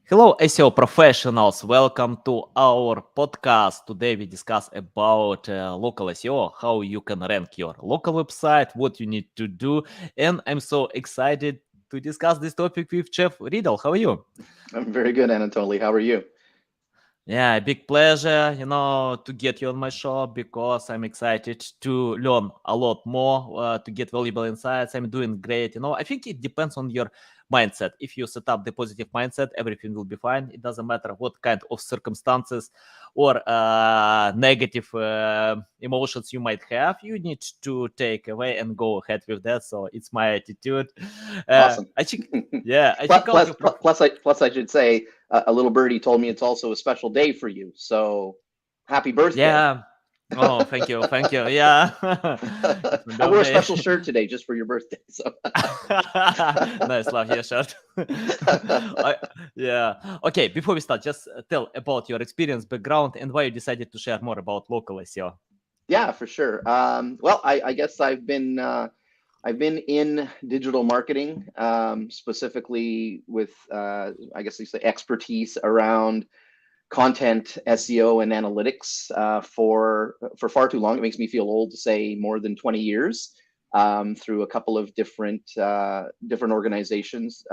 Hello, SEO professionals. Welcome to our podcast. Today we discuss about local SEO, how you can rank your local website, what you need to do, and I'm so excited to discuss this topic with Chef Riddall. How are you? I'm very good, Anatoly. How are you? Yeah, big pleasure, to get you on my show because I'm excited to learn a lot more, to get valuable insights. I'm doing great. I think it depends on your mindset. If you set up the positive mindset, everything will be fine. It doesn't matter what kind of circumstances or negative emotions you might have. You need to take away and go ahead with that. So it's my attitude. Awesome. I check, yeah, I plus, check out plus, your plus, profile. plus, I, plus, I should say, a little birdie told me it's also a special day for you. So, happy birthday! Yeah. Oh, thank you, thank you. Yeah, it's my I wore a birthday. special shirt today just for your birthday. So, Nice, love your shirt. I, yeah. Okay, before we start, just tell about your experience, background, and why you decided to share more about local SEO. yeah, for sure. Well, I guess I've been in digital marketing, specifically with I guess you say expertise around content SEO and analytics for far too long. It makes me feel old to say more than 20 years through a couple of different organizations.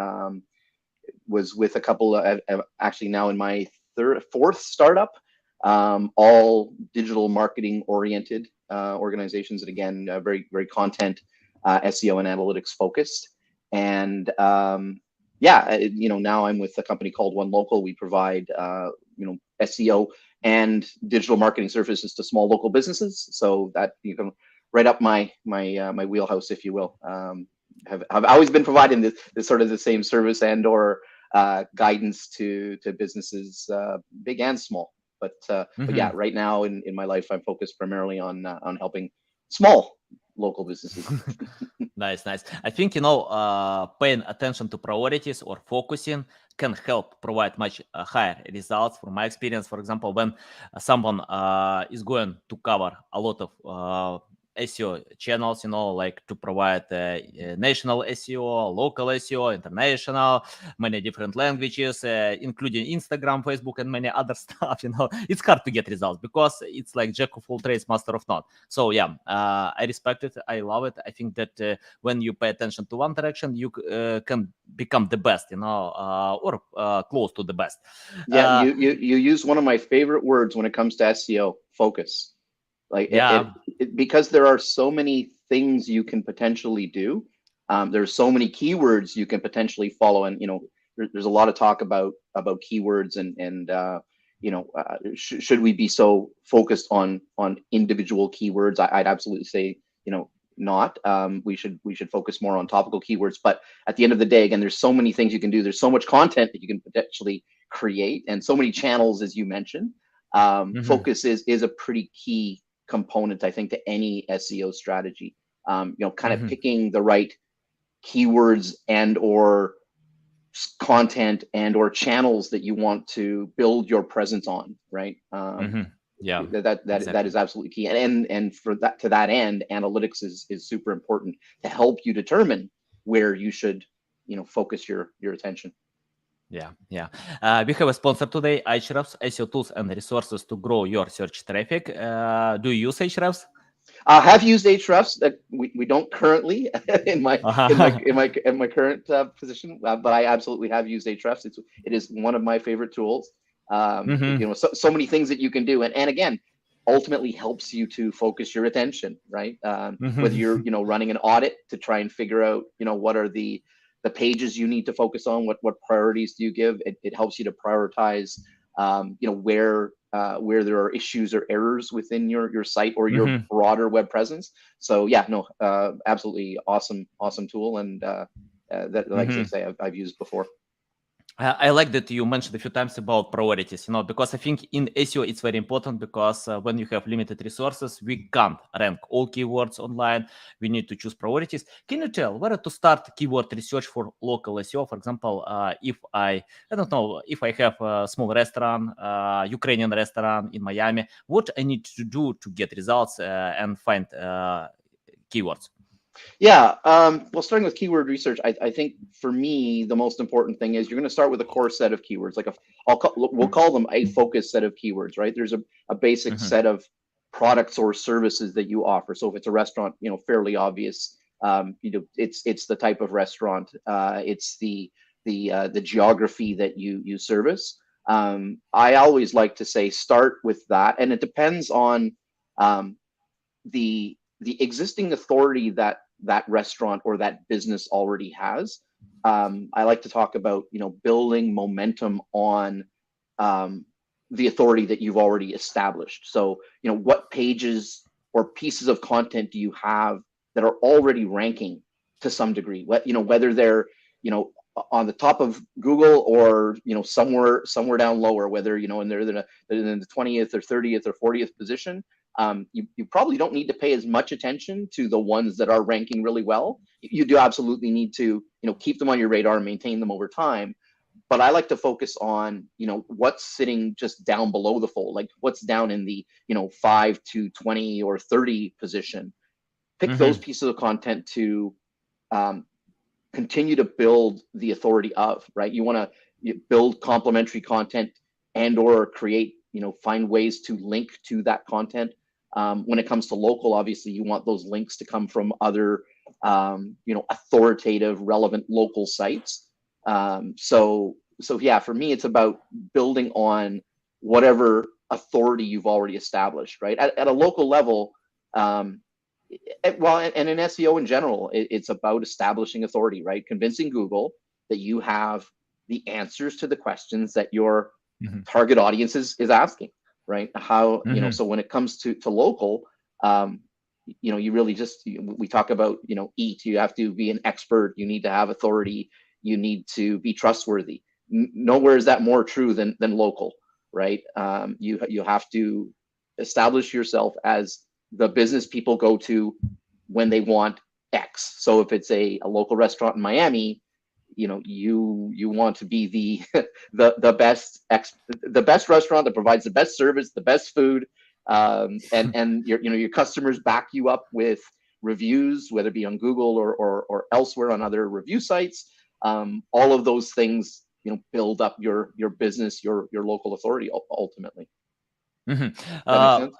Was with a couple of actually now in my fourth startup, all digital marketing oriented organizations, and again, very content SEO and analytics focused. And yeah, now I'm with a company called One Local. We provide SEO and digital marketing services to small local businesses. So that you can right up my wheelhouse, if you will. Have always been providing this sort of the same service and or guidance to businesses, big and small. But yeah, Mhm. right now in my life, I'm focused primarily on helping small local businesses. Nice, nice. I think paying attention to priorities or focusing can help provide much higher results. From my experience, for example, when someone is going to cover a lot of SEO channels, like to provide national SEO, local SEO, international, many different languages, including Instagram, Facebook, and many other stuff. It's hard to get results because it's like jack of all trades, master of none. So yeah, I respect it. I love it. I think that when you pay attention to one direction, you can become the best, or close to the best. Yeah, Uh, you use one of my favorite words when it comes to SEO: focus. Like yeah. because there are so many things you can potentially do. There's so many keywords you can potentially follow, and there's a lot of talk about keywords and should we be so focused on individual keywords? I'd absolutely say not. We should focus more on topical keywords. But at the end of the day, again, there's so many things you can do. There's so much content that you can potentially create, and so many channels, as you mentioned. Mhm, Focus is a pretty key component, I think, to any SEO strategy. Kind of mhm, picking the right keywords and or content and or channels that you want to build your presence on, right? mhm. Yeah, That exactly. is absolutely key. And for that, to that end, analytics is super important to help you determine where you should focus your attention. Yeah, yeah. We have a sponsor today, Ahrefs, SEO tools and resources to grow your search traffic. Do you use Ahrefs? Have used Ahrefs. That we don't currently in my current position, but I absolutely have used Ahrefs. It is one of my favorite tools. Mhm, So many things that you can do, and again, ultimately helps you to focus your attention, right? Whether mhm, you're running an audit to try and figure out what are the pages you need to focus on, what priorities do you give. It helps you to prioritize where there are issues or errors within your site or your mhm, broader web presence. So yeah, no, absolutely awesome tool, and that, like I mhm. say, I've used before. I like that you mentioned a few times about priorities, because I think in SEO it's very important because when you have limited resources, we can't rank all keywords online. We need to choose priorities. Can you tell where to start keyword research for local SEO? For example, if I don't know, if I have a small restaurant, Ukrainian restaurant in Miami, what I need to do to get results and find keywords? Yeah. Well, starting with keyword research, I think for me, the most important thing is you're going to start with a core set of keywords, like we'll call them a focus set of keywords, right? There's a basic Mm-hmm. set of products or services that you offer. So if it's a restaurant, fairly obvious, it's the type of restaurant, it's the geography that you service. I always like to say start with that, and it depends on um, the existing authority that restaurant or that business already has. I like to talk about building momentum on um, the authority that you've already established. So what pages or pieces of content do you have that are already ranking to some degree? Whether they're on the top of Google or somewhere down lower, whether and they're in the 20th or 30th or 40th position. You probably don't need to pay as much attention to the ones that are ranking really well. You do absolutely need to keep them on your radar and maintain them over time. But I like to focus on what's sitting just down below the fold, like what's down in the 5 to 20 or 30 position. Pick those Mm-hmm. pieces of content to um, continue to build the authority of, right? You want to build complementary content and or create, find ways to link to that content. When it comes to local, obviously you want those links to come from other, authoritative, relevant local sites. So yeah, for me, it's about building on whatever authority you've already established, right? At a local level, um, well, and in SEO in general, it's about establishing authority, right? Convincing Google that you have the answers to the questions that your Mm-hmm. target audience is asking, right? How, Mm-hmm. so when it comes to local, um, you really just, we talk about, EAT, you have to be an expert, you need to have authority, you need to be trustworthy. Nowhere is that more true than local, right? You have to establish yourself as the business people go to when they want X. So if it's a local restaurant in Miami, you want to be the best restaurant that provides the best service, the best food, and your customers back you up with reviews, whether it be on Google or elsewhere on other review sites. All of those things build up your business, your local authority ultimately. Mm-hmm. That makes sense.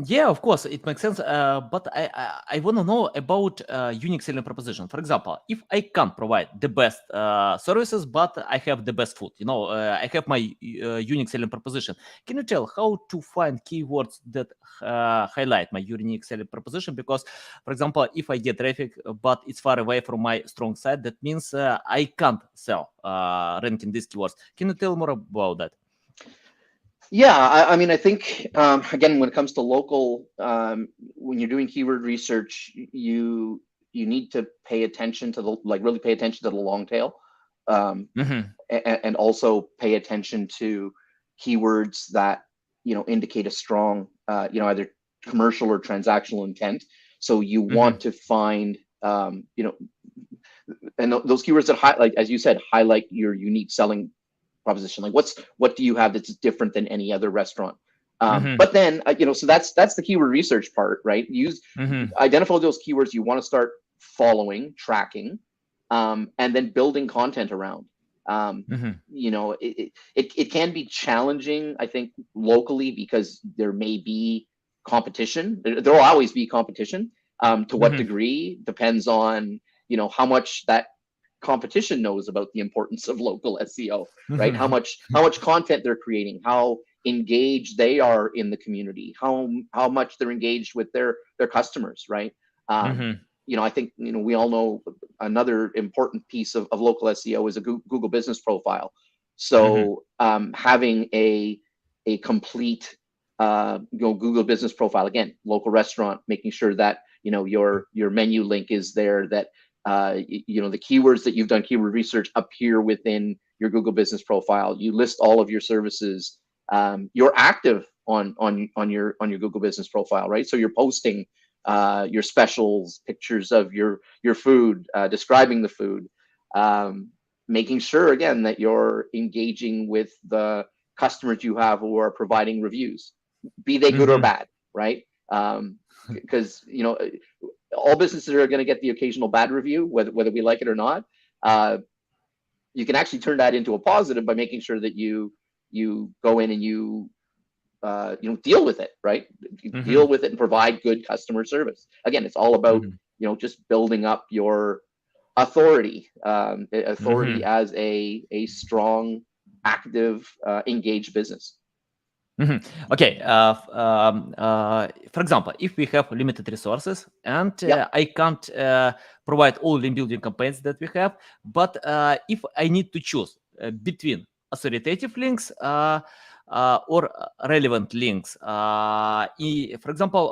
Yeah, of course, it makes sense. But I want to know about unique selling proposition. For example, if I can't provide the best services, but I have the best food, I have my unique selling proposition. Can you tell how to find keywords that highlight my unique selling proposition? Because, for example, if I get traffic, but it's far away from my strong side, that means I can't sell ranking these keywords. Can you tell more about that? Yeah, I mean, I think again, when it comes to local, when you're doing keyword research, you need to pay attention to really pay attention to the long tail, Mm-hmm. and also pay attention to keywords that indicate a strong, either commercial or transactional intent. So you Mm-hmm. want to find, and those keywords that highlight, as you said, highlight your unique selling proposition. Like what do you have that's different than any other restaurant? Mm-hmm. But then so that's the keyword research part, right? Mm-hmm. Identify those keywords you want to start following, tracking, and then building content around. um, Mm-hmm. it can be challenging, I think, locally, because there may be competition. There will always be competition. To what Mm-hmm. degree depends on how much that competition knows about the importance of local SEO, right? How Mm-hmm. much content they're creating, how engaged they are in the community, how much they're engaged with their customers, right? Um, Mm-hmm. I think we all know another important piece of local SEO is a Google business profile. Mm-hmm. So having a complete Google business profile, again, local restaurant, making sure that your menu link is there, that the keywords that you've done keyword research appear within your Google business profile. You list all of your services. You're active on your Google business profile, right? So you're posting your specials, pictures of your food, describing the food, making sure again that you're engaging with the customers you have who are providing reviews, be they good or Mm-hmm. bad, right? Because all businesses are going to get the occasional bad review, whether we like it or not. You can actually turn that into a positive by making sure that you go in and you deal with it, right? Deal with it and provide good customer service. Again, it's all about just building up your authority, as a strong, active, engaged business. Okay. For example, if we have limited resources and I can't provide all link building campaigns that we have, but if I need to choose between authoritative links or relevant links, for example,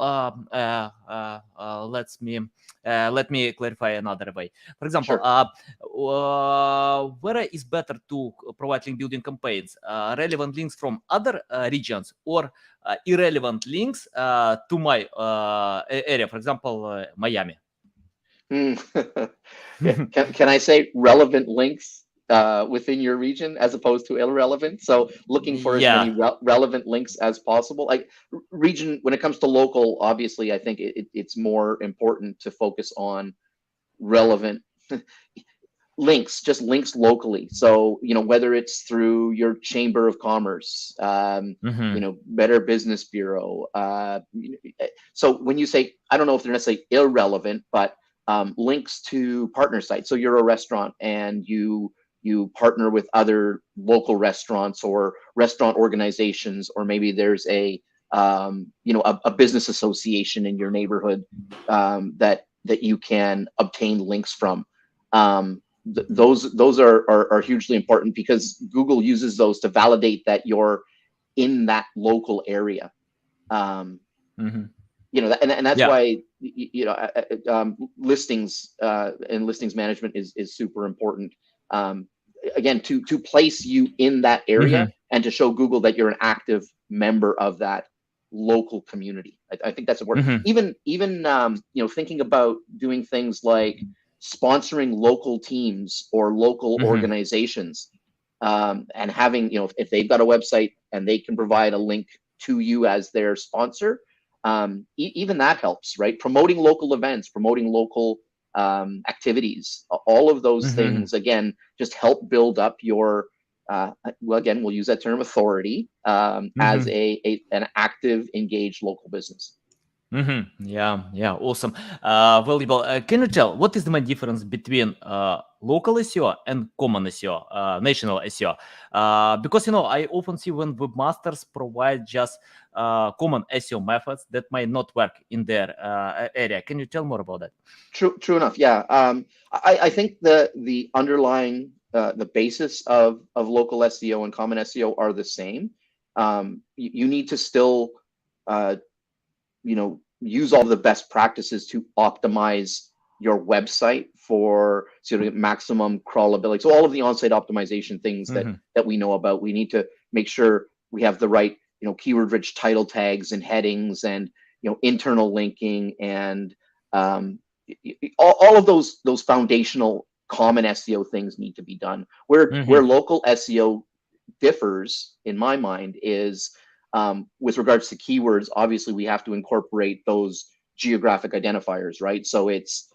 let me clarify another way. For example, where is better to provide link building campaigns? Relevant links from other regions or irrelevant links to my area, for example, Miami? Can I say relevant links within your region as opposed to irrelevant? So looking for as many relevant links as possible. Like region, when it comes to local, obviously, I think it's more important to focus on relevant links, just links locally. So, whether it's through your Chamber of Commerce, Better Business Bureau. So when you say, I don't know if they're necessarily irrelevant, but links to partner sites. So you're a restaurant and you partner with other local restaurants or restaurant organizations, or maybe there's a business association in your neighborhood that you can obtain links from. Those are hugely important because Google uses those to validate that you're in that local area. And that's why listings and listings management is super important. Again, to place you in that area and to show Google that you're an active member of that local community. I think that's important. Even thinking about doing things like sponsoring local teams or local organizations, and having, if they've got a website and they can provide a link to you as their sponsor, even that helps, right? Promoting local events, promoting local activities, all of those things, again, just help build up your, again, we'll use that term authority, as an active, engaged local business. Yeah, awesome. Valuable. Can you tell what is the main difference between local SEO and common SEO, national SEO? Because I often see when webmasters provide just common SEO methods that might not work in their area. Can you tell more about that? True enough. Yeah. I think the underlying the basis of local SEO and common SEO are the same. You need to still use all the best practices to optimize your website for maximum crawlability. So all of the on-site optimization things that we know about, we need to make sure we have the right, keyword-rich title tags and headings and, internal linking and all of those foundational common SEO things need to be done. Where local SEO differs, in my mind, is with regards to keywords. Obviously, we have to incorporate those geographic identifiers, right? So it's,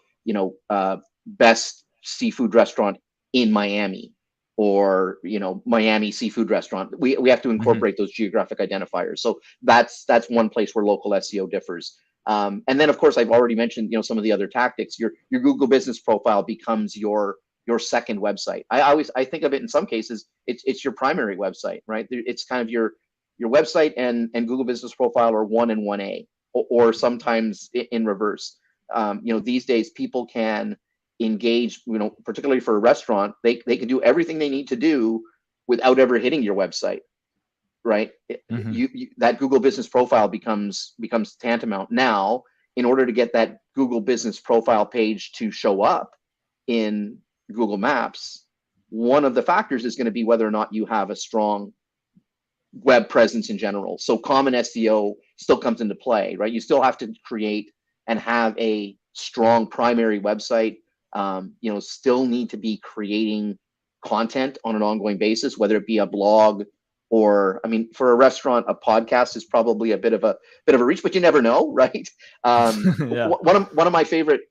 best seafood restaurant in Miami, or, Miami seafood restaurant. We have to incorporate those geographic identifiers. So that's one place where local SEO differs. And then, of course, I've already mentioned, some of the other tactics. Your Google business profile becomes your second website. I think of it in some cases, it's your primary website, right? It's kind of your website and Google Business Profile are 1 and 1A, or sometimes in reverse. These days people can engage, particularly for a restaurant, they can do everything they need to do without ever hitting your website, right? That Google Business Profile becomes tantamount. Now, in order to get that Google Business Profile page to show up in Google Maps, one of the factors is going to be whether or not you have a strong web presence in general. So common SEO still comes into play, right? You still have to create and have a strong primary website. Still need to be creating content on an ongoing basis, whether it be a blog, or I mean, for a restaurant, a podcast is probably a bit of a reach, but you never know, right? Yeah. One of my favorite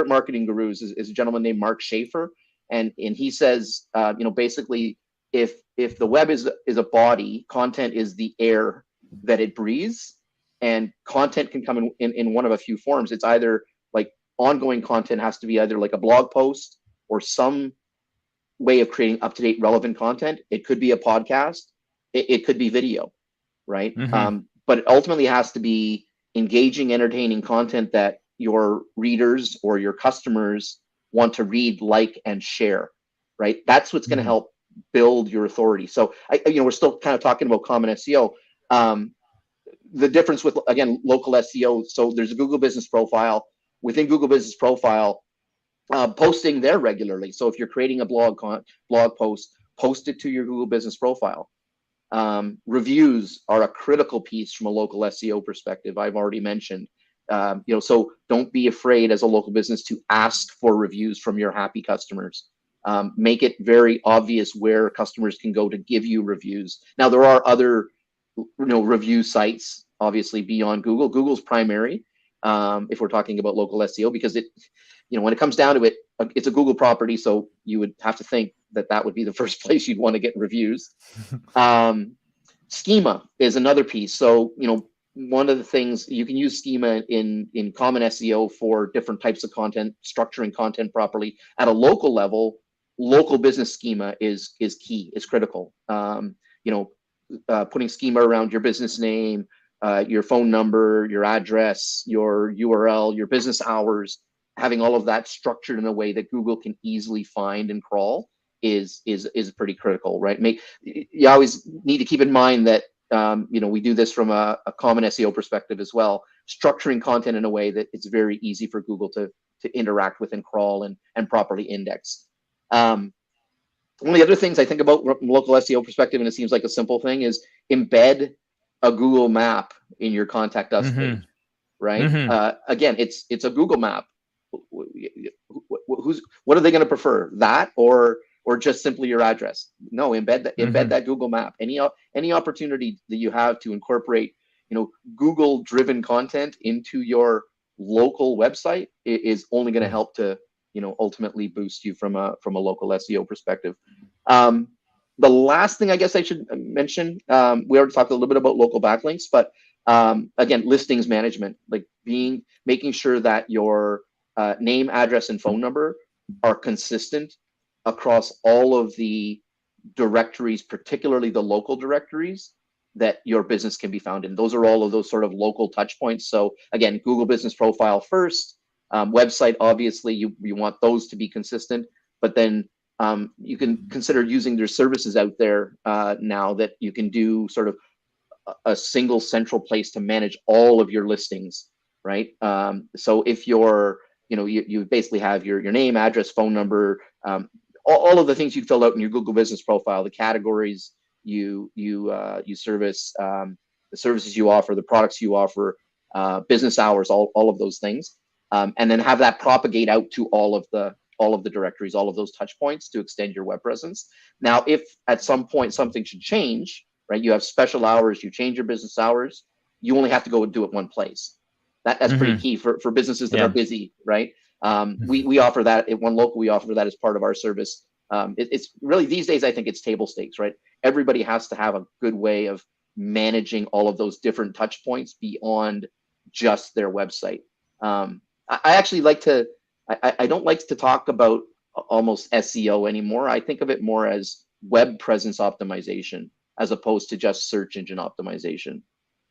marketing gurus is a gentleman named Mark Schaefer, and he says, basically, if the web is a body, content is the air that it breathes, and content can come in one of a few forms. It's either like ongoing content has to be either like a blog post or some way of creating up-to-date relevant content. It could be a podcast, it could be video, right? But it ultimately has to be engaging, entertaining content that your readers or your customers want to read, like, and share, right? That's what's going to help build your authority. So we're still kind of talking about common SEO. The difference with, again, local SEO, so there's a Google Business Profile. Within Google Business Profile, posting there regularly. So if you're creating a blog post, post it to your Google Business Profile. Reviews are a critical piece from a local SEO perspective. I've already mentioned, so don't be afraid as a local business to ask for reviews from your happy customers. Make it very obvious where customers can go to give you reviews. Now, there are other, review sites, obviously, beyond Google. Google's primary, if we're talking about local SEO, because it, when it comes down to it, it's a Google property, so you would have to think that would be the first place you'd want to get reviews. Schema is another piece. So, one of the things you can use schema in common SEO for different types of content, structuring content properly. At a local level, local business schema is key, is critical. Putting schema around your business name, your phone number, your address, your URL, your business hours, having all of that structured in a way that Google can easily find and crawl is pretty critical, right? You always need to keep in mind that we do this from a common SEO perspective as well, structuring content in a way that it's very easy for Google to interact with and crawl and properly index. One of the other things I think about from local SEO perspective, and it seems like a simple thing, is embed a Google map in your contact us page, right? Again, it's a Google map. What are they going to prefer, that or just simply your address? No, embed that Google map. Any opportunity that you have to incorporate Google driven content into your local website is only going to help to ultimately boost you from a local SEO perspective. The last thing I guess I should mention, we already talked a little bit about local backlinks, but again, listings management, like making sure that your name, address, and phone number are consistent across all of the directories, particularly the local directories that your business can be found in. Those are all of those sort of local touch points. So again, Google Business Profile first, website, obviously you want those to be consistent, but then you can consider using their services out there now that you can do sort of a single central place to manage all of your listings, right? So if you're, you basically have your name, address, phone number, all of the things you fill out in your Google Business Profile, the categories you service, the services you offer, the products you offer, business hours, all of those things, and then have that propagate out to all of the directories, all of those touch points to extend your web presence. Now, if at some point something should change, right? You have special hours, you change your business hours, you only have to go and do it one place. That's pretty key for businesses that are busy, right? We offer that at One Local. We offer that as part of our service. It's really, these days, I think it's table stakes, right? Everybody has to have a good way of managing all of those different touch points beyond just their website. I actually like to, I don't like to talk about almost SEO anymore. I think of it more as web presence optimization as opposed to just search engine optimization,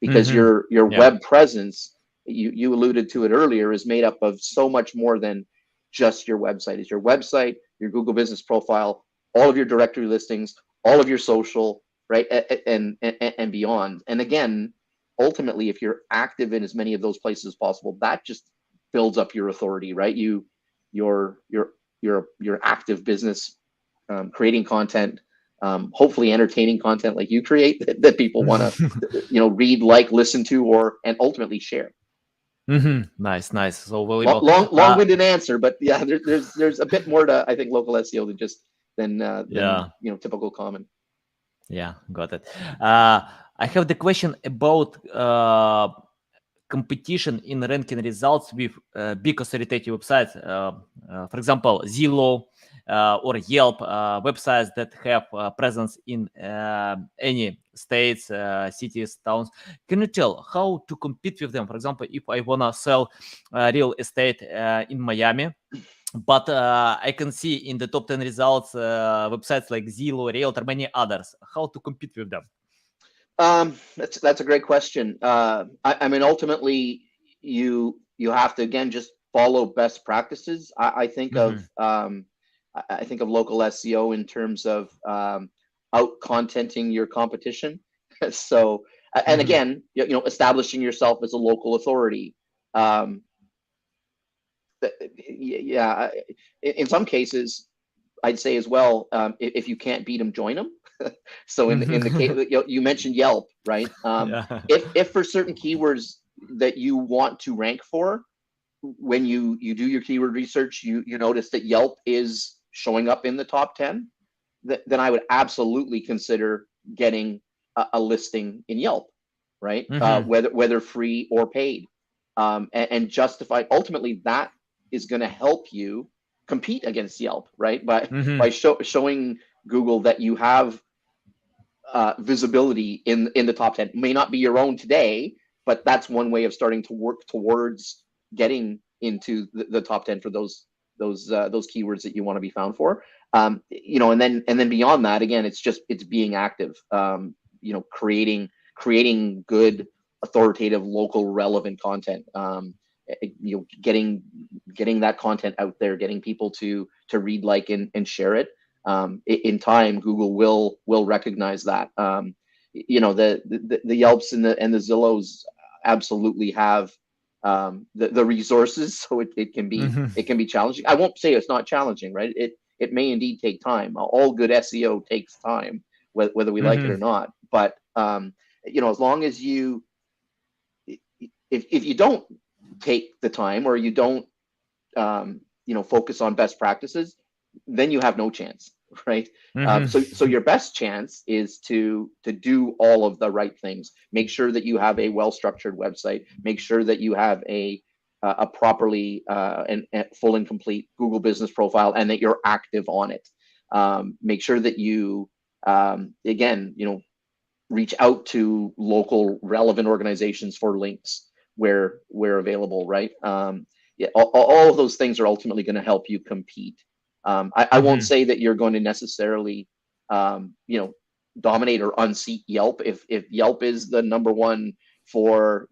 because your web presence, you alluded to it earlier, is made up of so much more than just your website. It's your website, your Google Business Profile, all of your directory listings, all of your social, right, and beyond. And again, ultimately, if you're active in as many of those places as possible, that just builds up your authority, right? Your active business, creating content, hopefully entertaining content like you create that people want to read, like, listen to, and ultimately share. Nice. So valuable. Long-winded answer, but yeah, there's a bit more to, I think, local SEO than typical common. Yeah, got it. I have the question about competition in ranking results with big authoritative websites. For example, Zillow or Yelp, websites that have presence in any states, cities, towns. Can you tell how to compete with them? For example, if I want to sell real estate in Miami, but I can see in the top 10 results websites like Zillow, Realtor, many others. How to compete with them? That's a great question. I mean, ultimately, you have to again just follow best practices. I think of Mhm. I think of local SEO in terms of out contenting your competition. So, and Mhm. again, establishing yourself as a local authority. Um, yeah, in some cases, I'd say as well, if you can't beat them, join them. So in the case Mhm. you mentioned Yelp, right? Yeah. If for certain keywords that you want to rank for, when you do your keyword research, you notice that Yelp is showing up in the top 10, then I would absolutely consider getting a listing in Yelp, right? Mhm. Whether free or paid, and justify. Ultimately, that is going to help you compete against Yelp, right? By Mhm. showing Google that you have visibility in the top 10. May not be your own today, but that's one way of starting to work towards getting into the top 10 for those keywords that you want to be found for. And then beyond that, again, it's being active. Creating good, authoritative, local, relevant content. Getting that content out there, getting people to read, like, and share it. In time, Google will recognize that. The Yelps and the Zillows absolutely have the resources, so Mhm. it can be challenging. I won't say it's not challenging, right? It may indeed take time. All good SEO takes time, whether we like it or Mhm. not. But as long as if you don't take the time, or you don't focus on best practices, then you have no chance, right? Mhm. So your best chance is to do all of the right things. Make sure that you have a well structured website. Make sure that you have a properly and full and complete Google business profile, and that you're active on it. Make sure that you again, reach out to local relevant organizations for links where available, right? Yeah, all of those things are ultimately going to help you compete. I won't Mhm. say that you're going to necessarily, dominate or unseat Yelp. If Yelp is the number one for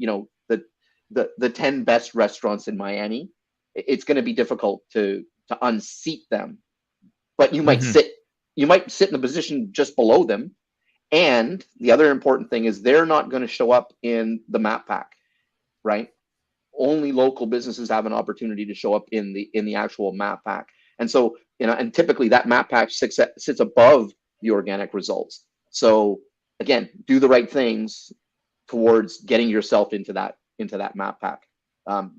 the 10 best restaurants in Miami, it's going to be difficult to unseat them. But Mhm. you might sit in a position just below them. And the other important thing is they're not going to show up in the map pack, right? Only local businesses have an opportunity to show up in the actual map pack. And so, and typically that map pack sits above the organic results. So again, do the right things towards getting yourself into that map pack. And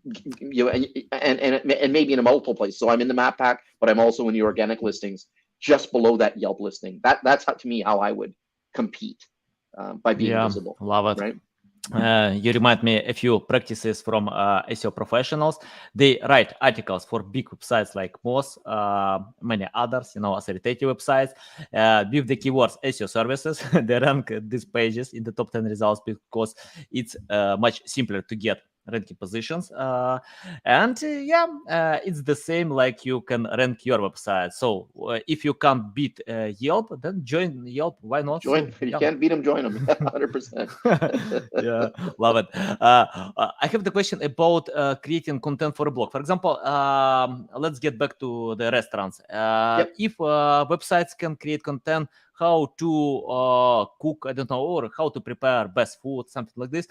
maybe in a multiple place. So I'm in the map pack, but I'm also in the organic listings just below that Yelp listing. That's to me how I would compete, by being Yeah, visible, love it. right? You remind me a few practices from SEO professionals. They write articles for big websites like Moz, many others, authoritative websites, with the keywords SEO services. They rank these pages in the top 10 results because it's much simpler to get ranking positions. It's the same like you can rank your website. So if you can't beat Yelp, then join Yelp. Why not? So You yeah. can't beat them, join them. 100%. Yeah, love it. I have the question about creating content for a blog. For example, let's get back to the restaurants. Yep. If websites can create content, how to cook, I don't know, or how to prepare best food, something like this.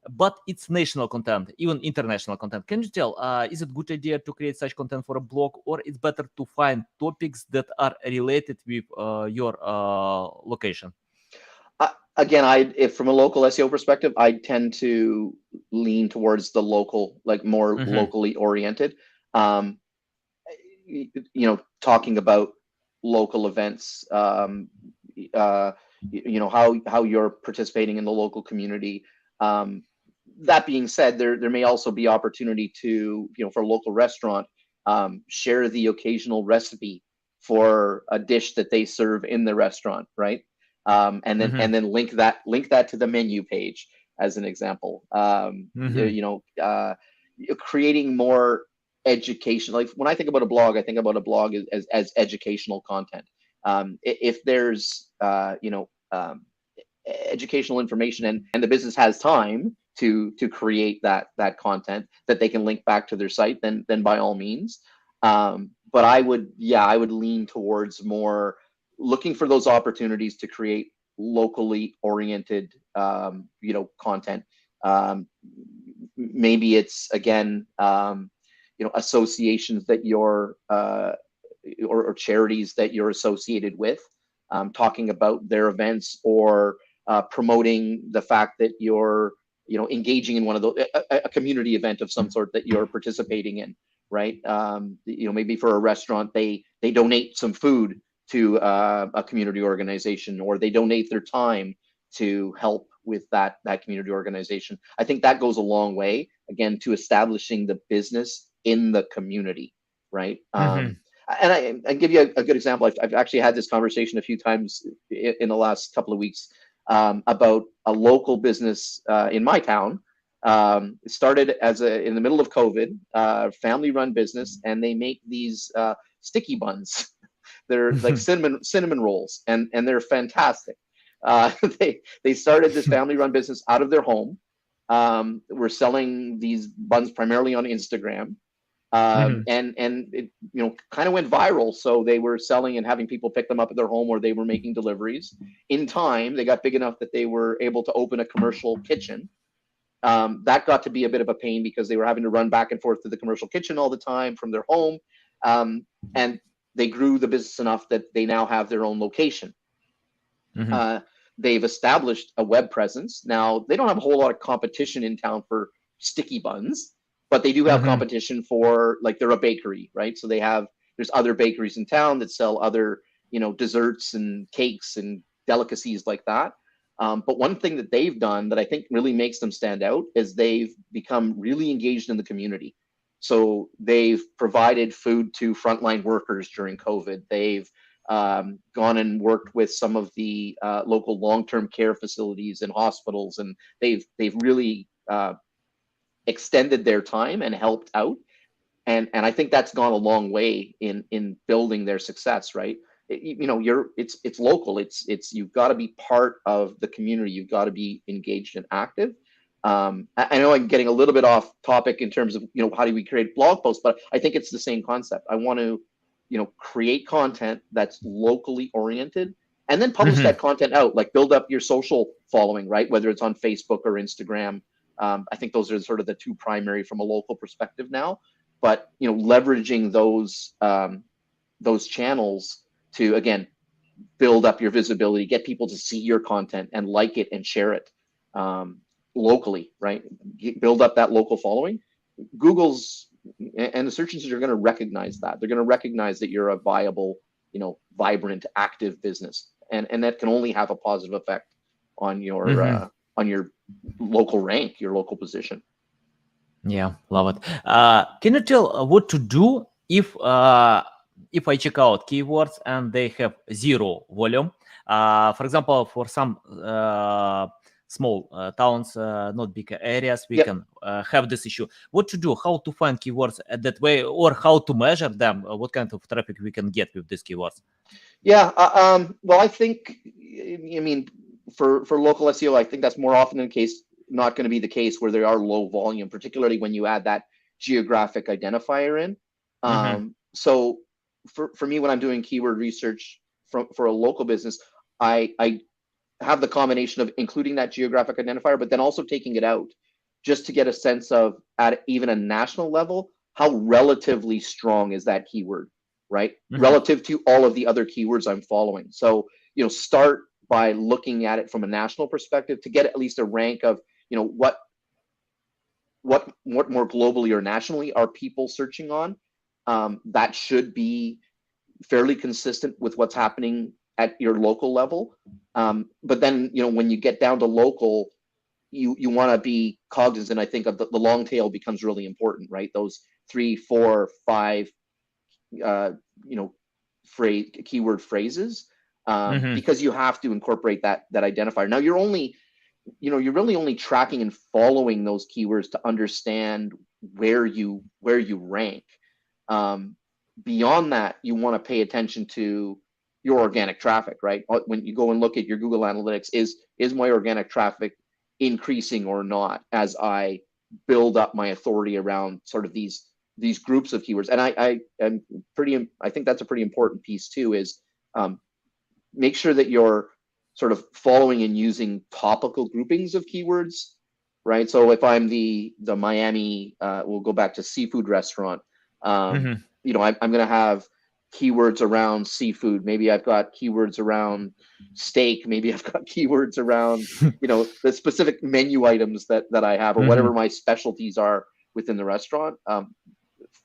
But it's national content, even international content. Can you tell, is it good idea to create such content for a blog, or it's better to find topics that are related with your location? Again, if from a local SEO perspective, I tend to lean towards the local, like more Mm-hmm. locally oriented. Um, talking about local events, how you're participating in the local community. That being said, there may also be opportunity to, for a local restaurant, share the occasional recipe for a dish that they serve in the restaurant, right? And then link that to the menu page as an example. Creating more education. Like when I think about a blog, I think about a blog as educational content. If there's educational information and the business has time to create that content that they can link back to their site, then by all means. But I would lean towards more looking for those opportunities to create locally oriented content. Maybe it's again associations that you're or charities that you're associated with, talking about their events, or promoting the fact that you're engaging in one of those, a community event of some sort that you're participating in, right? Maybe for a restaurant, they donate some food to a community organization, or they donate their time to help with that community organization. I think that goes a long way, again, to establishing the business in the community, right? And I give you a good example. I've actually had this conversation a few times in the last couple of weeks, about a local business in my town. It started in the middle of COVID, family-run business, and they make these sticky buns. They're like cinnamon rolls, and they're fantastic. They started this family-run business out of their home. We're selling these buns primarily on Instagram. And it kind of went viral. So they were selling and having people pick them up at their home, or they were making deliveries. In time, they got big enough that they were able to open a commercial kitchen. That got to be a bit of a pain because they were having to run back and forth to the commercial kitchen all the time from their home. And they grew the business enough that they now have their own location. They've established a web presence. Now, they don't have a whole lot of competition in town for sticky buns, but they do have competition for, like, they're a bakery, right? So there's other bakeries in town that sell other, desserts and cakes and delicacies like that. But one thing that they've done that I think really makes them stand out is they've become really engaged in the community. So they've provided food to frontline workers during COVID. They've gone and worked with some of the local long-term care facilities and hospitals, and they've really extended their time and helped out. And I think that's gone a long way in building their success, right? It's local. It's you've got to be part of the community. You've got to be engaged and active. I know I'm getting a little bit off topic in terms of, how do we create blog posts, but I think it's the same concept. I want to, create content that's locally oriented, and then publish that content out, like build up your social following, right? Whether it's on Facebook or Instagram. I think those are sort of the two primary from a local perspective now, but, leveraging those channels to, again, build up your visibility, get people to see your content and like it and share it locally, right? Build up that local following. Google's and the search engines are going to recognize that. They're going to recognize that you're a viable, vibrant, active business, and that can only have a positive effect on your local rank, your local position. Yeah, love it. Can you tell what to do if I check out keywords and they have zero volume? For example, for some small towns, not big areas, we can have this issue. What to do? How to find keywords that way, or how to measure them? What kind of traffic we can get with these keywords? Yeah. Well, I think, for local SEO, I think that's more often the case, not going to be the case where they are low volume, particularly when you add that geographic identifier in. So for me, when I'm doing keyword research for a local business, I have the combination of including that geographic identifier, but then also taking it out, just to get a sense of, at even a national level, how relatively strong is that keyword, right? Relative to all of the other keywords I'm following. So, start by looking at it from a national perspective to get at least a rank of, what more globally or nationally are people searching on. That should be fairly consistent with what's happening at your local level. But then, when you get down to local, you want to be cognizant, I think, of the long tail becomes really important, right? Those 3, 4, 5, keyword phrases, because you have to incorporate that identifier. Now you're really only tracking and following those keywords to understand where you rank. Beyond that, you want to pay attention to your organic traffic, right? When you go and look at your Google Analytics, is my organic traffic increasing or not as I build up my authority around sort of these groups of keywords? And I think that's a pretty important piece too, is make sure that you're sort of following and using topical groupings of keywords, right? So if I'm the Miami, we'll go back to seafood restaurant, I'm going to have keywords around seafood. Maybe I've got keywords around steak. Maybe I've got keywords around, the specific menu items that I have, or whatever my specialties are within the restaurant,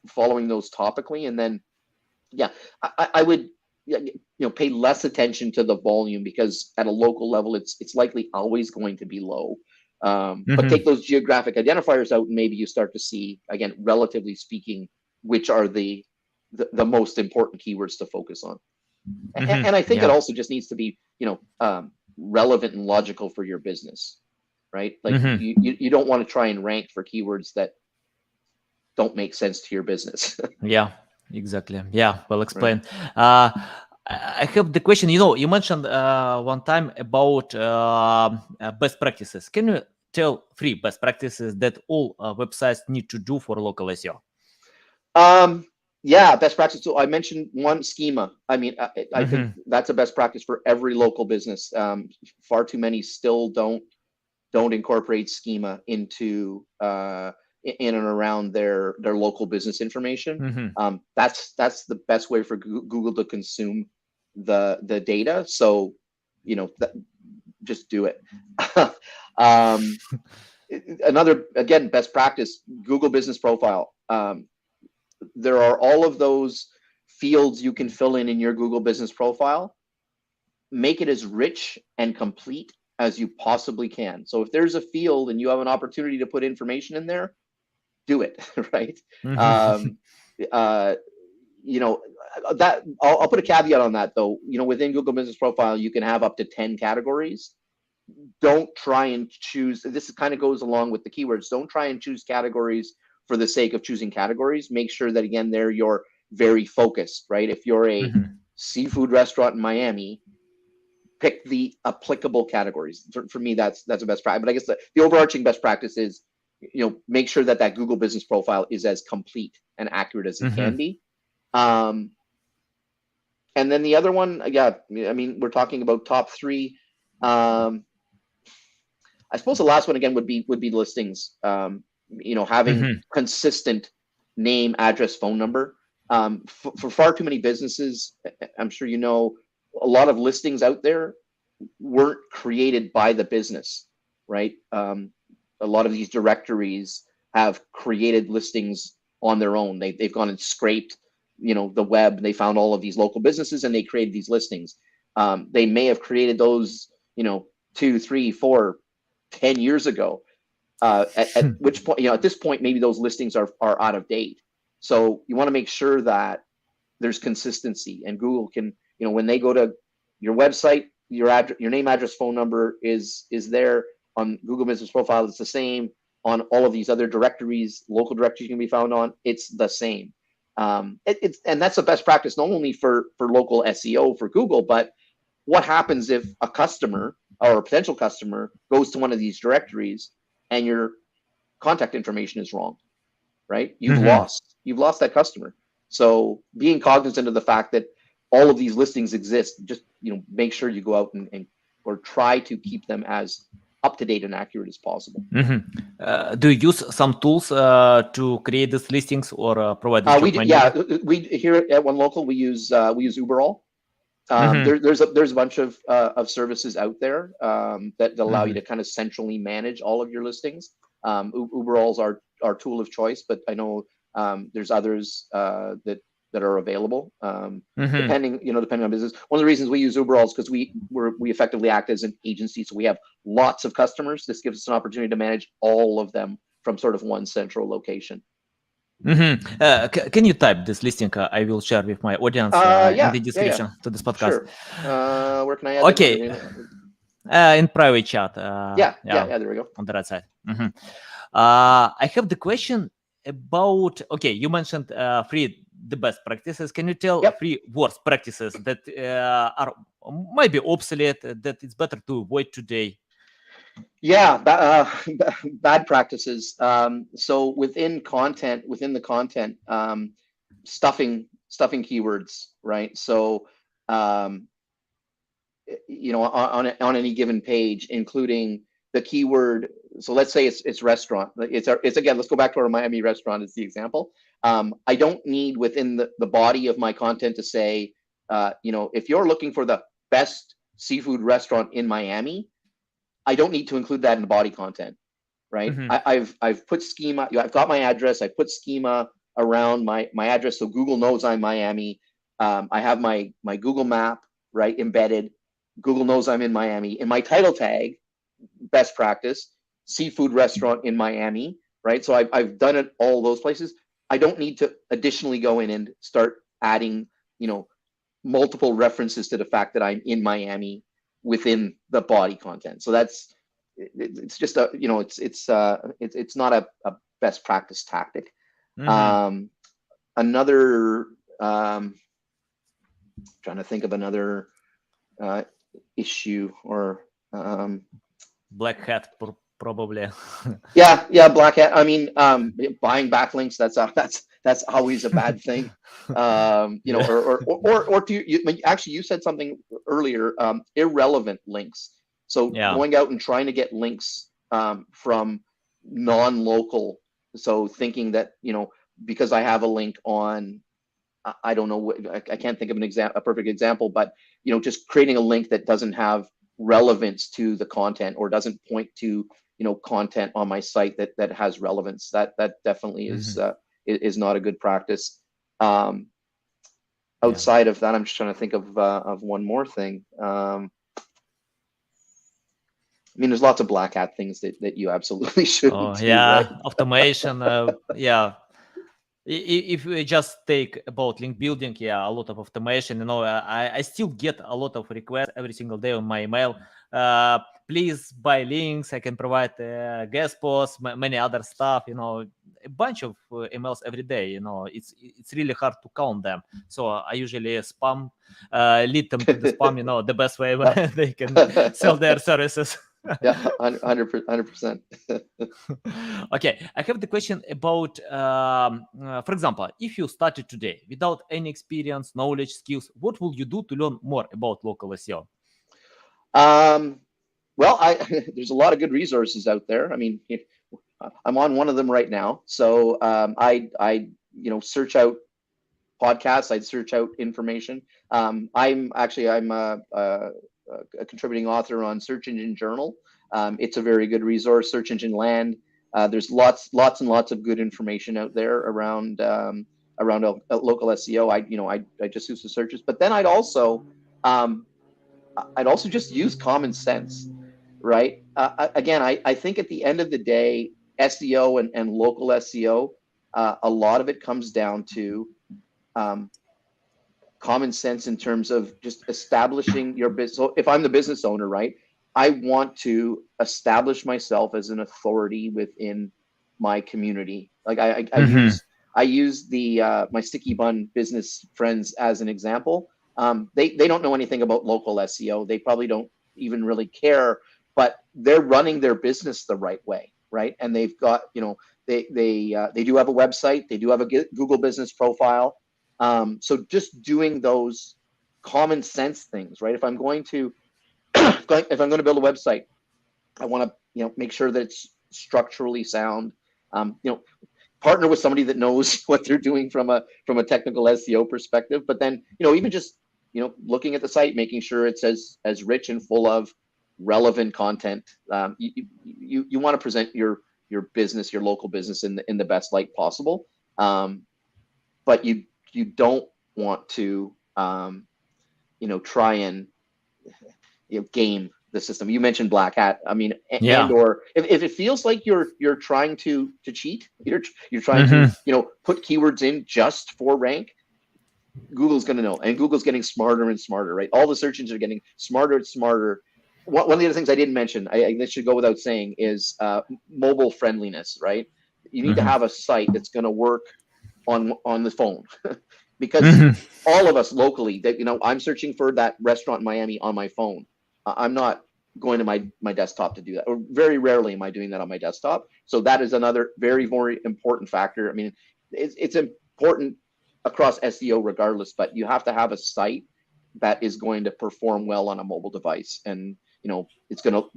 following those topically. And then, I would, pay less attention to the volume, because at a local level, it's likely always going to be low. But take those geographic identifiers out, and maybe you start to see, again, relatively speaking, which are the most important keywords to focus on. And I think it also just needs to be, relevant and logical for your business, right? Like you don't want to try and rank for keywords that don't make sense to your business. Yeah, exactly. Yeah, well explained. Right. I have the question, you mentioned one time about best practices. Can you tell 3 best practices that all websites need to do for local SEO? Yeah, best practice. So I mentioned one, schema. I mean, I think that's a best practice for every local business. Far too many still don't incorporate schema into in and around their local business information. That's the best way for Google to consume the data. So, just do it. Another, again, best practice, Google Business Profile. There are all of those fields you can fill in your Google Business Profile. Make it as rich and complete as you possibly can. So if there's a field and you have an opportunity to put information in there, do it, right? That I'll put a caveat on that, though. Within Google Business Profile, you can have up to 10 categories. Don't try and choose. This kind of goes along with the keywords. Don't try and choose categories for the sake of choosing categories. Make sure that, again, you're very focused, right? If you're a seafood restaurant in Miami, pick the applicable categories. For me, that's a best practice. But I guess the overarching best practice is, make sure that Google Business Profile is as complete and accurate as it can be. And then the other one, I mean, we're talking about top 3. I suppose the last one, again, would be listings. Having consistent name, address, phone number. For far too many businesses, I'm sure a lot of listings out there weren't created by the business, right? A lot of these directories have created listings on their own. They've gone and scraped, the web. They found all of these local businesses and they created these listings. They may have created those, 2, 3, 4, 10 years ago. At which point, at this point, maybe those listings are out of date. So you want to make sure that there's consistency, and Google can, when they go to your website, your name, address, phone number is there. On Google Business Profile, it's the same. On all of these other directories, local directories you can be found on, it's the same. And that's the best practice, not only for local SEO for Google, but what happens if a customer or a potential customer goes to one of these directories and your contact information is wrong, right? You've lost that customer. So being cognizant of the fact that all of these listings exist, just make sure you go out and or try to keep them as up to date and accurate as possible. Do you use some tools to create these listings or provide this we do, we here at One Local we use Uberall. There's a bunch of services out there that allow you to kind of centrally manage all of your listings. Uberall's our tool of choice, but I know there's others that that are available. Depending on business. One of the reasons we use Riddall is because we effectively act as an agency, so we have lots of customers. This gives us an opportunity to manage all of them from sort of one central location. Can you type this listing? I will share with my audience in the description to this podcast. Sure. Where can I add Okay. In private chat. Yeah, there we go. On the right side. I have the question about, okay, you mentioned the best practices. Can you tell 3 worst practices that are maybe obsolete, that it's better to avoid today? Yeah, bad practices. So within the content, stuffing keywords, right? So, on any given page, including the keyword. So let's say it's restaurant. It's again, let's go back to our Miami restaurant as the example. I don't need within the body of my content to say, if you're looking for the best seafood restaurant in Miami, I don't need to include that in the body content, right? I've put schema. I've got my address. I put schema around my address, so Google knows I'm Miami. I have my Google map, right, embedded. Google knows I'm in Miami. In my title tag, best practice, seafood restaurant in Miami, right? So I've done it all those places. I don't need to additionally go in and start adding, multiple references to the fact that I'm in Miami within the body content. So it's just it's not a best practice tactic. Another, trying to think of another issue or black hat probably. yeah, black hat. I mean, buying backlinks, that's always a bad thing. Actually, you said something earlier, irrelevant links. So going out and trying to get links from non-local. So thinking that, because I have a link on, I don't know, I can't think of a perfect example, but, just creating a link that doesn't have relevance to the content or doesn't point to, content on my site that has relevance. That definitely is not a good practice. Outside of that, I'm just trying to think of one more thing. I mean, there's lots of black hat things that you absolutely shouldn't do. Right? Automation. If we just take about link building, a lot of automation. I still get a lot of requests every single day on my email. Please buy links. I can provide guest posts, many other stuff. A bunch of emails every day. It's really hard to count them. So I usually lead them to the spam. The best way they can sell their services. Yeah, 100%. Okay, I have the question about, for example, if you started today without any experience, knowledge, skills, what will you do to learn more about local SEO? Well, there's a lot of good resources out there. I mean, I'm on one of them right now. So I search out podcasts. I'd search out information. I'm a contributing author on Search Engine Journal. It's a very good resource. Search Engine Land. There's lots and lots of good information out there around local SEO. I just use the searches, but then I'd also just use common sense, right? Again, I think at the end of the day, SEO and local SEO, a lot of it comes down to common sense in terms of just establishing your business. So if I'm the business owner, right, I want to establish myself as an authority within my community. Like I use the my Sticky Bun business friends as an example. They don't know anything about local SEO. They probably don't even really care, but they're running their business the right way, right? And they've got, they do have a website. They do have a Google business profile. So just doing those common sense things, right? If I'm going to build a website, I want to, make sure that it's structurally sound. Partner with somebody that knows what they're doing from a technical SEO perspective. But then, even just, looking at the site, making sure it's as rich and full of relevant content. You want to present your business, your local business in the best light possible. But you you don't want to, try and game the system. You mentioned black hat. I mean, and or if it feels like you're trying to cheat, you're trying to put keywords in just for rank, Google's going to know, and Google's getting smarter and smarter, right? All the search engines are getting smarter and smarter. One of the other things I didn't mention, this should go without saying, is mobile friendliness, right? You need to have a site that's going to work on the phone, because all of us locally, that I'm searching for that restaurant in Miami on my phone. I'm not going to my desktop to do that, or very rarely am I doing that on my desktop. So that is another very, very important factor. I mean, it's important across SEO regardless, but you have to have a site that is going to perform well on a mobile device, and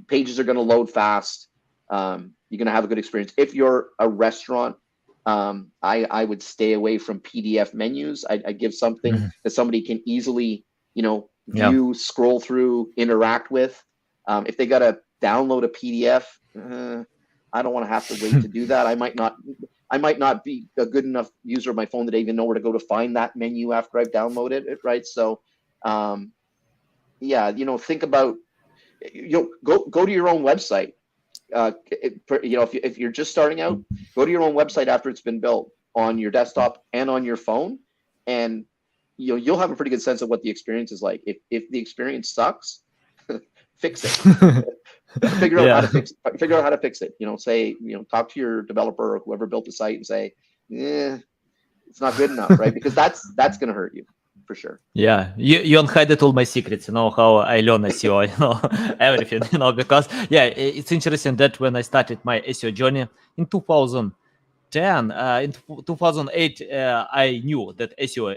pages are going to load fast. You're going to have a good experience. If you're a restaurant, I would stay away from PDF menus. I give something that somebody can easily view, scroll through, interact with. If they got to download a PDF, I don't want to have to wait to do that. I might not be a good enough user of my phone that I even know where to go to find that menu after I've downloaded it, right? So think about, go to your own website. If you're just starting out, go to your own website after it's been built on your desktop and on your phone, and you'll have a pretty good sense of what the experience is like. If the experience sucks, fix it. Figure out how to fix it. Figure out how to fix it. Say, talk to your developer or whoever built the site and say, it's not good enough, right? Because that's going to hurt you. For sure. Yeah, you unhided all my secrets, how I learn SEO, everything, because it's interesting that when I started my SEO journey in 2010, in 2008, I knew that SEO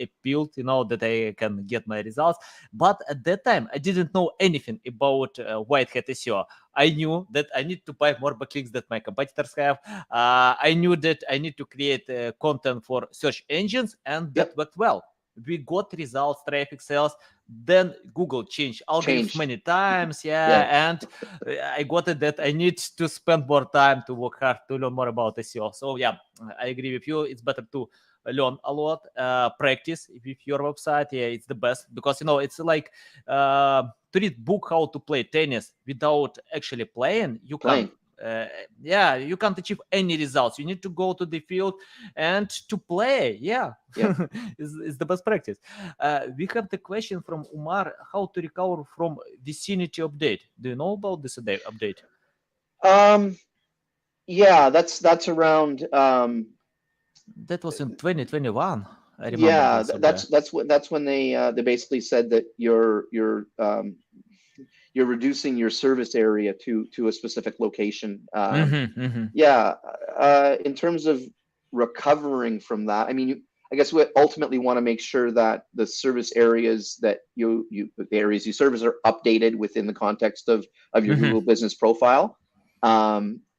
appealed, that I can get my results. But at that time, I didn't know anything about white hat SEO. I knew that I need to buy more backlinks that my competitors have. I knew that I need to create content for search engines, and that worked well. We got results, traffic, sales. Then Google changed algorithms many times, and I got it that I need to spend more time to work hard to learn more about SEO. So I agree with you. It's better to learn a lot, practice with your website. It's the best, because it's like to read book how to play tennis without actually playing. You can't. You can't achieve any results. You need to go to the field and to play. Is the best practice. We have the question from Umar: how to recover from vicinity update? Do you know about this update? That's around. That was in 2021. I remember. That's when they basically said that you're reducing your service area to a specific location. In terms of recovering from that, I mean, I guess we ultimately want to make sure that the service areas that the areas you service are updated within the context of your Google business profile.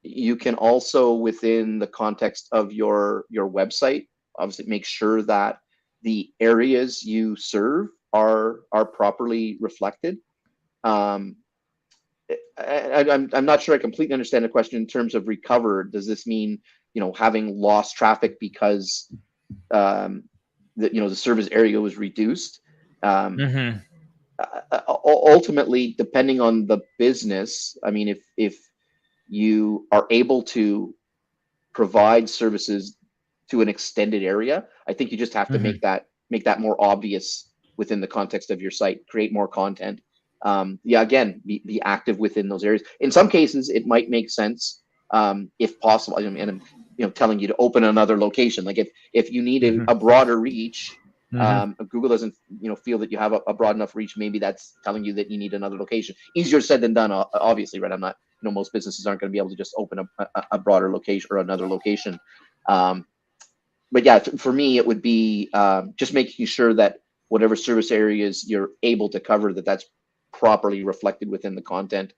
You can also, within the context of your website, obviously make sure that the areas you serve are properly reflected. I'm not sure I completely understand the question in terms of recover. Does this mean having lost traffic because the service area was reduced? Ultimately, depending on the business, I mean, if you are able to provide services to an extended area, I think you just have to make that more obvious within the context of your site. Create more content. Again, be active within those areas. In some cases, it might make sense, if possible. And I'm telling you to open another location. Like if you need a broader reach, Google doesn't feel that you have a broad enough reach. Maybe that's telling you that you need another location. Easier said than done, obviously, right? I'm not. Most businesses aren't going to be able to just open a broader location or another location. But for me, it would be just making sure that whatever service areas you're able to cover, that's properly reflected within the content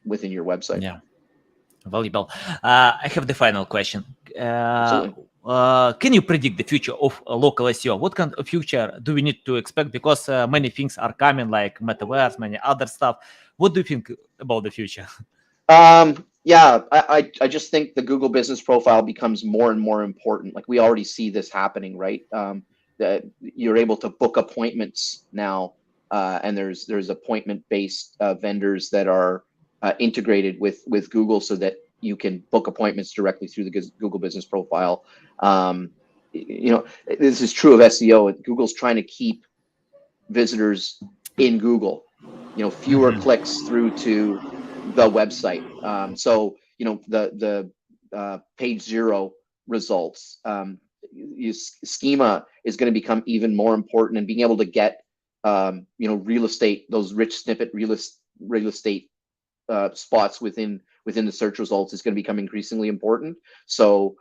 within your website. Valuable. I have the final question. Can you predict the future of local SEO? What kind of future do we need to expect? Because many things are coming, like metaverse, many other stuff. What do you think about the future? Yeah, I just think the Google business profile becomes more and more important. Like we already see this happening, right? That you're able to book appointments now, and there's appointment-based vendors that are integrated with Google so that you can book appointments directly through the Google business profile. You know, this is true of SEO. Google's trying to keep visitors in Google, you know, fewer clicks through to the website. So, you know, the page zero results, schema is going to become even more important, and being able to get, you know, real estate, those rich snippet real estate spots within the search results is going to become increasingly important. So,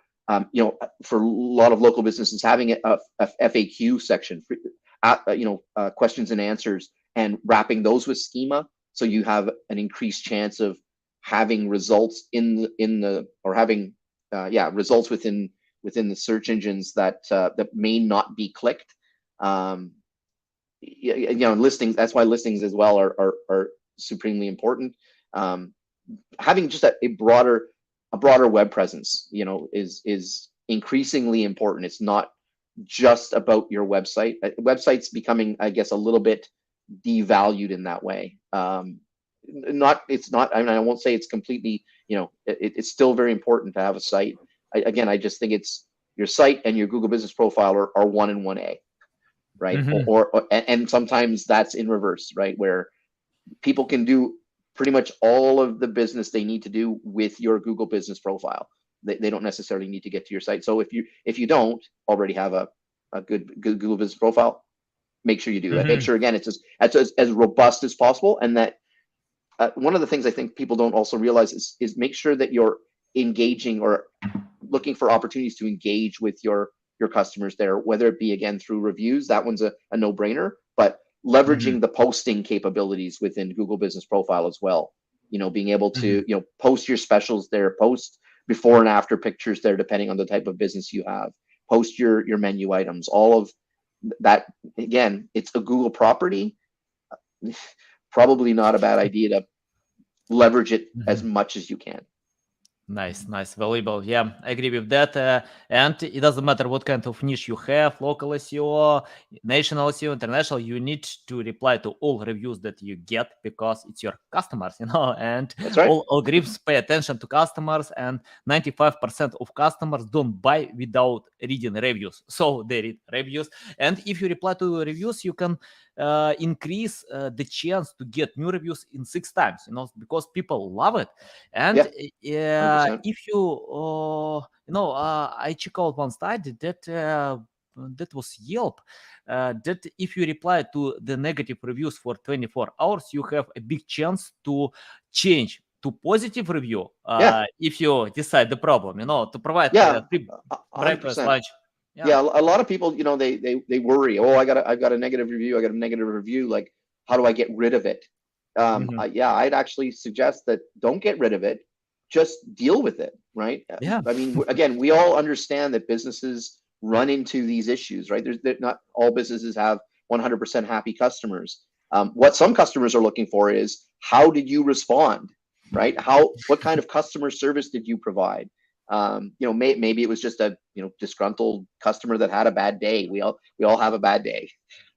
you know, for a lot of local businesses, having a FAQ section, you know, questions and answers, and wrapping those with schema, so you have an increased chance of having results in the or having results within the search engines that may not be clicked. You know, listings. That's why listings as well are supremely important. Having just a broader web presence, you know, is increasingly important. It's not just about your website. Website's becoming, I guess, a little bit devalued in that way. It's not. I mean, I won't say it's completely. You know, it's still very important to have a site. I just think it's your site and your Google Business Profile are 1 and 1A, right? And sometimes that's in reverse, right, where people can do pretty much all of the business they need to do with your Google Business Profile. They don't necessarily need to get to your site. So if you don't already have a good Google Business Profile, make sure you do that. Make sure, again, it's as robust as possible. And that one of the things I think people don't also realize is make sure that you're engaging or looking for opportunities to engage with your customers there, whether it be, again, through reviews. That one's a no-brainer, but leveraging the posting capabilities within Google Business Profile as well. You know, being able to, you know, post your specials there, post before and after pictures there, depending on the type of business you have, post your menu items, all of that. Again, it's a Google property. Probably not a bad idea to leverage it as much as you can. Nice, valuable. Yeah, I agree with that. And it doesn't matter what kind of niche you have, local SEO, national SEO, international, you need to reply to all reviews that you get, because it's your customers, you know, and That's right. all algorithms pay attention to customers, and 95% of customers don't buy without reading reviews. So they read reviews. And if you reply to reviews, you can increase the chance to get new reviews in 6 times, you know, because people love it. And if you I check out one study that was Yelp, that if you reply to the negative reviews for 24 hours, you have a big chance to change to positive review if you decide the problem, you know, to provide free breakfast, 100%. lunch. Yeah, a lot of people, you know, they worry. Oh, I've got a negative review. I got a negative review. Like, how do I get rid of it? I'd actually suggest that don't get rid of it. Just deal with it, right? Yeah. I mean, again, we all understand that businesses run into these issues, right? There's not all businesses have 100% happy customers. What some customers are looking for is, how did you respond, right? What kind of customer service did you provide? You know, maybe it was just a, you know, disgruntled customer that had a bad day. We all have a bad day.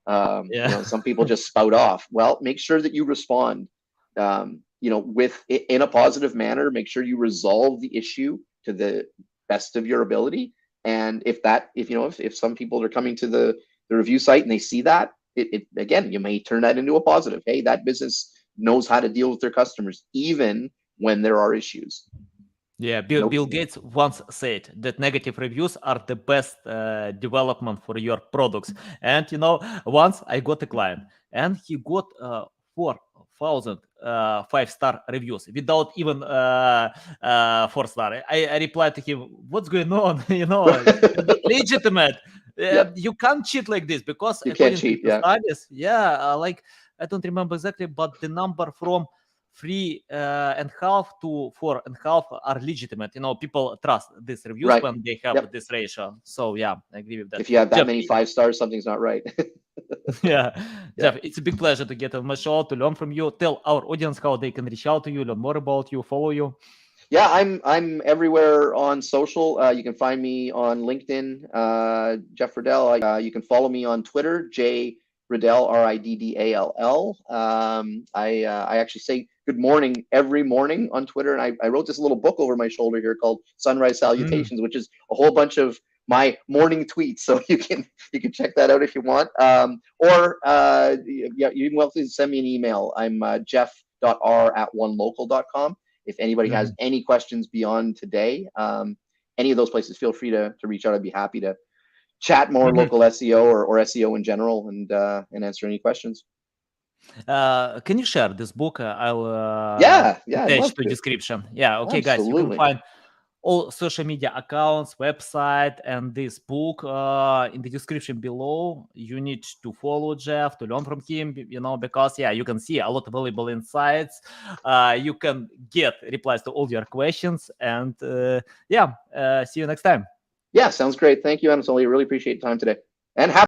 You know, some people just spout off. Well, make sure that you respond, you know, in a positive manner. Make sure you resolve the issue to the best of your ability. And if some people are coming to the review site and they see that, it again, you may turn that into a positive. Hey, that business knows how to deal with their customers, even when there are issues. Yeah, Bill Gates once said that negative reviews are the best development for your products. And, you know, once I got a client and he got 4,000 5-star reviews without even 4-star. I replied to him, "What's going on? You know, it's not legitimate. You can't cheat like this, because you according can't cheat, to studies, like, I don't remember exactly, but the number from 3.5 to 4.5 are legitimate. You know, people trust these reviews when they have this ratio. So yeah, I agree with that. If you have that many 5 stars, something's not right. Jeff, it's a big pleasure to get on my show, to learn from you. Tell our audience how they can reach out to you, learn more about you, follow you. Yeah, I'm everywhere on social. You can find me on LinkedIn, Jeff Riddell. You can follow me on Twitter, J Riddall, Riddall. I actually say good morning every morning on Twitter, and I wrote this little book over my shoulder here called Sunrise Salutations, which is a whole bunch of my morning tweets. So you can check that out if you want. Or yeah, you can welcome to send me an email. I'm jeff.r@onelocal.com. If anybody has any questions beyond today, any of those places, feel free to reach out. I'd be happy to chat more local SEO or SEO in general and answer any questions. Can you share this book? I'll Yeah, I'd attach love to to. description. Yeah, okay, guys, you can Absolutely. find all social media accounts, website, and this book in the description below. You need to follow Jeff to learn from him, because you can see a lot of valuable insights. You can get replies to all your questions, and see you next time. Yeah, sounds great. Thank you, Anatoly. Really appreciate your time today, and happy